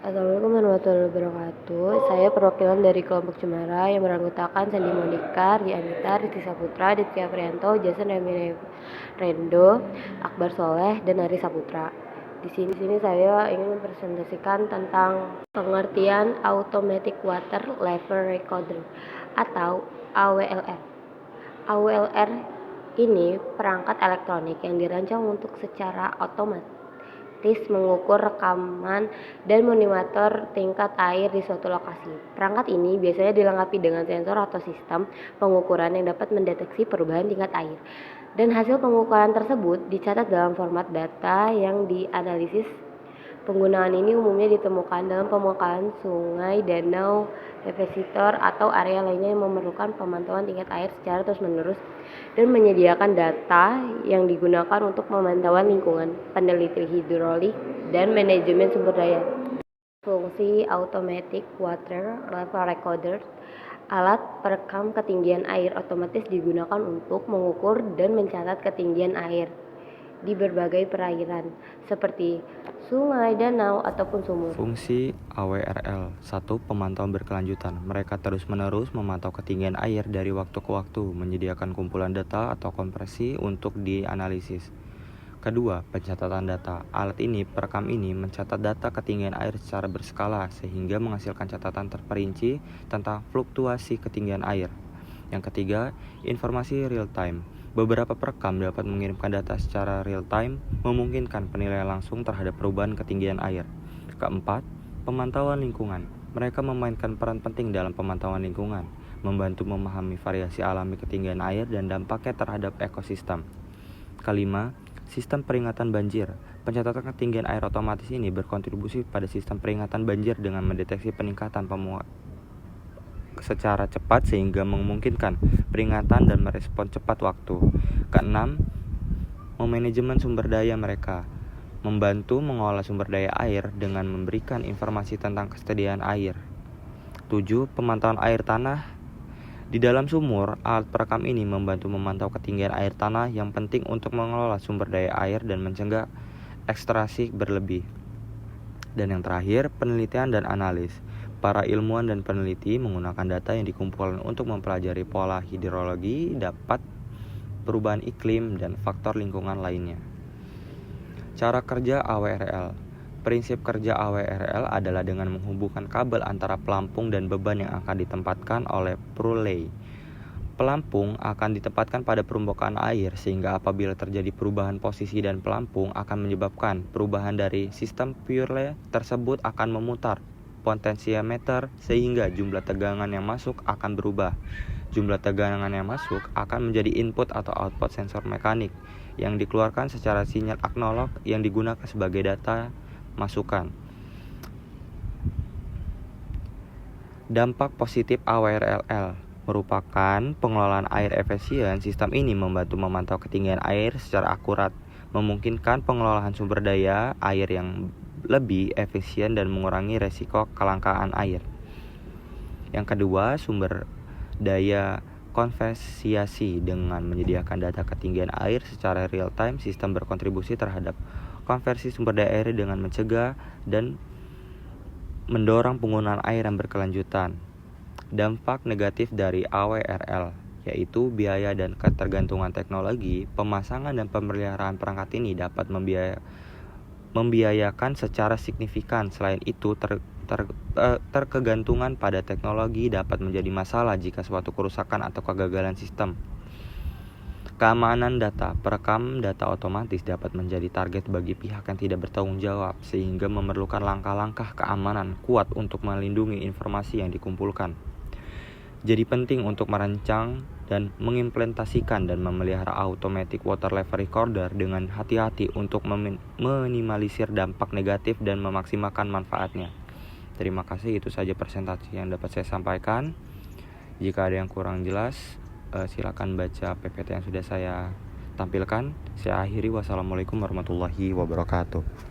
Assalamualaikum warahmatullahi wabarakatuh. Saya perwakilan dari kelompok Cemara yang beranggotakan Sandi Monika, Ria Anita, Rizky Saputra, Ditki Aprianto, Jason Rendo, Akbar Soleh, dan Ari Saputra. Di sini saya ingin mempresentasikan tentang pengertian Automatic Water Level Recorder atau AWLR. AWLR ini perangkat elektronik yang dirancang untuk secara otomatis mengukur rekaman dan monitor tingkat air di suatu lokasi. Perangkat ini biasanya dilengkapi dengan sensor atau sistem pengukuran yang dapat mendeteksi perubahan tingkat air. Dan hasil pengukuran tersebut dicatat dalam format data yang dianalisis. Penggunaan ini umumnya ditemukan dalam pemukaan sungai, danau, depositor, atau area lainnya yang memerlukan pemantauan tingkat air secara terus-menerus dan menyediakan data yang digunakan untuk pemantauan lingkungan, peneliti hidrolik, dan manajemen sumber daya. Fungsi Automatic Water Level Recorder, alat perekam ketinggian air otomatis digunakan untuk mengukur dan mencatat ketinggian air di berbagai perairan seperti sungai, danau, ataupun sumur. Fungsi AWRL 1. Pemantauan berkelanjutan. Mereka terus-menerus memantau ketinggian air dari waktu ke waktu, menyediakan kumpulan data atau kompresi untuk dianalisis. Kedua, pencatatan data. Alat ini, perekam ini, mencatat data ketinggian air secara berskala sehingga menghasilkan catatan terperinci tentang fluktuasi ketinggian air. Yang ketiga, informasi real time. Beberapa perekam dapat mengirimkan data secara real time, memungkinkan penilaian langsung terhadap perubahan ketinggian air. Keempat, pemantauan lingkungan. Mereka memainkan peran penting dalam pemantauan lingkungan, membantu memahami variasi alami ketinggian air dan dampaknya terhadap ekosistem. Kelima, sistem peringatan banjir. Pencatatan ketinggian air otomatis ini berkontribusi pada sistem peringatan banjir dengan mendeteksi peningkatan secara cepat sehingga memungkinkan peringatan dan merespon cepat waktu. Keenam, memanajemen sumber daya mereka. Membantu mengolah sumber daya air dengan memberikan informasi tentang kesediaan air. 7. Pemantauan air tanah. Di dalam sumur, alat perekam ini membantu memantau ketinggian air tanah yang penting untuk mengelola sumber daya air dan mencegah ekstraksi berlebih. Dan yang terakhir, penelitian dan analis. Para ilmuwan dan peneliti menggunakan data yang dikumpulkan untuk mempelajari pola hidrologi, dapat perubahan iklim, dan faktor lingkungan lainnya. Cara kerja AWRL. Prinsip kerja AWRL adalah dengan menghubungkan kabel antara pelampung dan beban yang akan ditempatkan oleh Purley. Pelampung akan ditempatkan pada permukaan air sehingga apabila terjadi perubahan posisi dan pelampung akan menyebabkan perubahan dari sistem Purley tersebut akan memutar potentiometer sehingga jumlah tegangan yang masuk akan berubah. Jumlah tegangan yang masuk akan menjadi input atau output sensor mekanik yang dikeluarkan secara sinyal analog yang digunakan sebagai data masukan. Dampak positif AWRL merupakan pengelolaan air efisien. Sistem ini membantu memantau ketinggian air secara akurat, memungkinkan pengelolaan sumber daya air yang lebih efisien dan mengurangi resiko kelangkaan air. Yang kedua, sumber daya konversiasi. Dengan menyediakan data ketinggian air secara real time, sistem berkontribusi terhadap konversi sumber daya air dengan mencegah dan mendorong penggunaan air yang berkelanjutan. Dampak negatif dari AWRL yaitu biaya dan ketergantungan teknologi. Pemasangan dan pemeliharaan perangkat ini dapat membiayakan secara signifikan. Selain itu, terkegantungan pada teknologi dapat menjadi masalah jika suatu kerusakan atau kegagalan sistem. Keamanan data. Perekam data otomatis dapat menjadi target bagi pihak yang tidak bertanggung jawab, sehingga memerlukan langkah-langkah keamanan kuat untuk melindungi informasi yang dikumpulkan. Jadi penting untuk merancang dan mengimplementasikan dan memelihara Automatic Water Level Recorder dengan hati-hati untuk meminimalisir dampak negatif dan memaksimalkan manfaatnya. Terima kasih, itu saja presentasi yang dapat saya sampaikan. Jika ada yang kurang jelas, silakan baca PPT yang sudah saya tampilkan. Saya akhiri, wassalamualaikum warahmatullahi wabarakatuh.